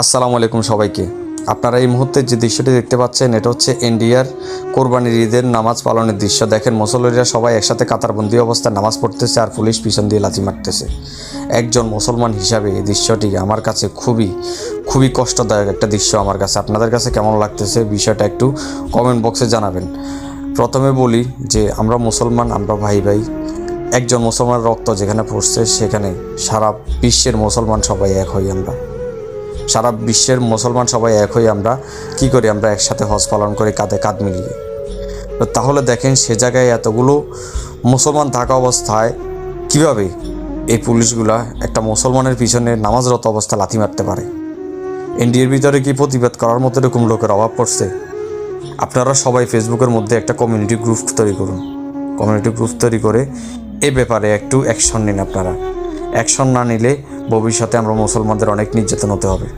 আসসালামু আলাইকুম সবাইকে। আপনারা এই মুহূর্তে যে দৃশ্যটি দেখতে পাচ্ছেন এটা হচ্ছে ইন্ডিয়ার কোরবানির ঈদের নামাজ পালনের দৃশ্য। দেখেন মুসল্লিরা সবাই একসাথে কাতারবন্দি অবস্থায় নামাজ পড়তেছে আর পুলিশ পিছন দিয়ে লাথি মারতেছে। একজন মুসলমান হিসাবে এই দৃশ্যটি আমার কাছে খুবই কষ্টদায়ক একটা দৃশ্য আমার কাছে। আপনাদের কাছে কেমন লাগতেছে বিষয়টা একটু কমেন্ট বক্সে জানাবেন। প্রথমে বলি যে আমরা মুসলমান, আমরা ভাই ভাই। একজন মুসলমানের রক্ত যেখানে পড়ছে সেখানে সারা বিশ্বের মুসলমান সবাই এক হই। সারা বিশ্বের মুসলমান সবাই এক হয়ে আমরা কি করি? আমরা একসাথে হজ পালন করি কাঁধে কাঁধ মিলিয়ে। তাহলে দেখেন সে জায়গায় এতগুলো মুসলমান থাকা অবস্থায় কিভাবে এই পুলিশগুলা একটা মুসলমানের পিছনে নামাজরত অবস্থা লাথি মারতে পারে? ইন্ডিয়ার ভিতরে কি প্রতিবাদ করার মতো এরকম লোকের অভাব পড়ছে? আপনারা সবাই ফেসবুকের মধ্যে একটা কমিউনিটি গ্রুপ তৈরি করুন। কমিউনিটি গ্রুপ তৈরি করে এ ব্যাপারে একটু অ্যাকশন নিন। আপনারা অ্যাকশন না নিলে ভবিষ্যতে আমরা মুসলমানদের অনেক নির্যাতন হতে হবে।